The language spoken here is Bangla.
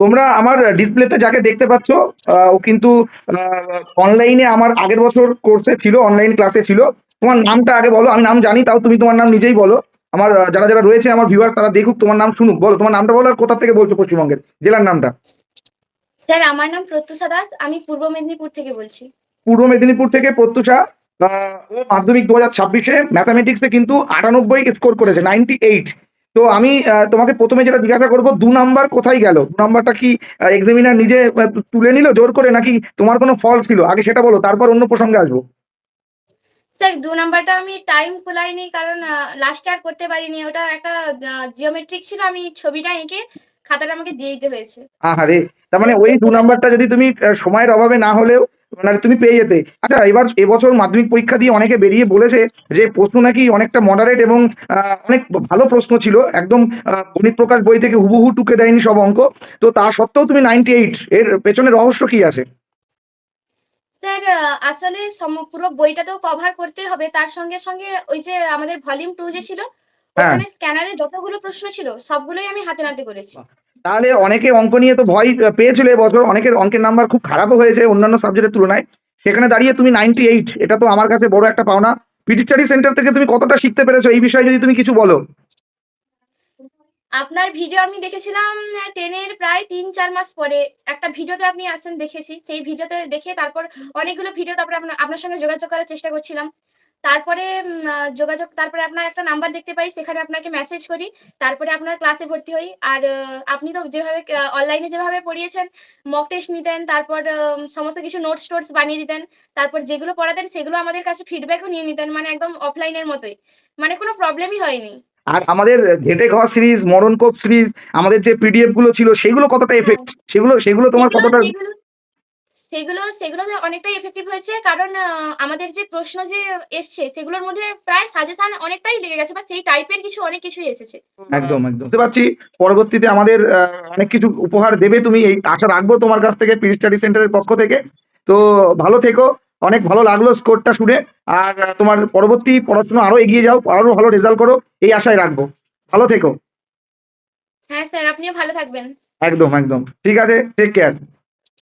তোমরা আমার ডিসপ্লেতে যাকে দেখতে পাচ্ছ, ও কিন্তু অনলাইনে আমার আগের বছর কোর্সে ছিল, অনলাইন ক্লাসে ছিল। তোমার নামটা আগে বলো, আমি নাম জানি, তাও তুমি তোমার নাম নিজেই বলো। আমার যারা যারা রয়েছে আমার ভিউয়ার্স তারা দেখুক, তোমার নাম শুনুক। বলো তোমার নামটা বলো, আর কোথা থেকে বলছো, পশ্চিমবঙ্গের জেলার নামটা। স্যার আমার নাম প্রত্যুষা দাস, আমি পূর্ব মেদিনীপুর থেকে বলছি। পূর্ব মেদিনীপুর থেকে প্রত্যুষা। ও মাধ্যমিক 2026-এ ম্যাথামেটিক্সে কিন্তু 98 স্কোর করেছে, 98। তো আমি তোমাকে প্রথমে যেটা জিজ্ঞাসা করবো, 2 নাম্বার কোথায় গেল? 2 নাম্বারটা কি এক্সামিনার নিজে তুলে নিল জোর করে, নাকি তোমার কোনো ফল্ট ছিল? আগে সেটা বলো, তারপর অন্য প্রসঙ্গে আসবো। স্যার 2 নাম্বারটা আমি টাইম কুলাইনি, কারণ লাস্টে আর করতে পারিনি। ওটা একটা জিওমেট্রিক ছিল, আমি ছবিটা এঁকে খাতাটা আমাকে দিয়ে দিতে হয়েছে। আহারে, তার তো মানে ওই 2 নাম্বারটা যদি তুমি সময়ের অভাবে না হলেও মানে তুমি পেয়ে যেতে। আচ্ছা, এবার এবছর মাধ্যমিক পরীক্ষা দিয়ে অনেকে বেরিয়ে বলেছে যে প্রশ্ন নাকি অনেকটা মডারেট এবং অনেক ভালো প্রশ্ন ছিল, একদম গণিত প্রকাশ বই থেকে হুবহু টুকে দেয়নি সব অঙ্ক। তো তা সত্ত্বেও তুমি 98, এর পেছনে রহস্য কি আছে? স্যার আসলে পুরো বইটা তো কভার করতে হবে, তার সঙ্গে সঙ্গে ওই যে আমাদের ভলিউম 2 যে ছিল, হ্যাঁ। ওখানে স্ক্যানারে যতগুলো প্রশ্ন ছিল সবগুলোই আমি হাতে নাতে করেছি। তাহলে অনেকে অঙ্ক নিয়ে তো ভয় পেয়েছিল এবছর, অনেকের অঙ্কের নাম্বার খুব খারাপও হয়েছে অন্যান্য সাবজেক্টের তুলনায়। সেখানে দাঁড়িয়ে তুমি 98, এটা তো আমার কাছে বড় একটা পাওনা। পিটি স্টাডি সেন্টার থেকে তুমি কতটা শিখতে পেরেছো এই বিষয়ে যদি তুমি কিছু বলো। আপনার ভিডিও আমি দেখেছিলাম 10 এর প্রায় 3-4 মাস পরে। একটা ভিডিওতে আপনি আসেন দেখেছি। সেই ভিডিওতে দেখে তারপর অনেকগুলো ভিডিও, তারপরে আপনার সঙ্গে যোগাযোগ করার চেষ্টা করছিলাম। তারপরে তারপরে আপনার একটা নাম্বার দেখতে পাই, সেখানে আপনাকে মেসেজ করি। তারপরে আপনার ক্লাসে ভর্তি হই। আর আপনি তো যেভাবে অনলাইনে যেভাবে পড়িয়েছেন, মক টেস্ট নিতেন, তারপর সমস্ত কিছু নোটস বানিয়ে দিতেন। তারপর যেগুলো পড়াতেন সেগুলো আমাদের কাছে ফিডব্যাকও নিয়ে নিতেন, মানে একদম অফলাইনের মতোই। মানে কোনো প্রবলেমই হয়নি। আর আমাদের ঘেটে ঘর সিরিজ, মরণকোপ সিরিজ, আমাদের যে পিডিএফ গুলো ছিল সেগুলো কতটা হ্যাঁ, এফেক্ট, সেগুলো সেগুলো তোমার সেগুলো কতটা? সেগুলো সেগুলোতে অনেকটাই এফেক্টিভ হয়েছে। কারণ আমাদের যে প্রশ্ন যে এসছে সেগুলোর মধ্যে প্রায় সাজেশন অনেকটাই লেগে গেছে, বা সেই টাইপের অনেক কিছুই এসেছে। একদম একদম বুঝতে পারছি। পরবর্তীতে আমাদের অনেক কিছু উপহার দেবে তুমি, এই আশা রাখবো তোমার কাছ থেকে, পিডি স্টাডি সেন্টারের পক্ষ থেকে। তো ভালো থেকো। অনেক ভালো লাগলো স্কোরটা শুনে। আর তোমার পরবর্তী পড়াশোনা আরো এগিয়ে যাও, আরো ভালো রেজাল্ট করো, এই আশায় রাখবো। ভালো থেকো। হ্যাঁ স্যার, আপনিও ভালো থাকবেন। একদম একদম ঠিক আছে, টেক কেয়ার।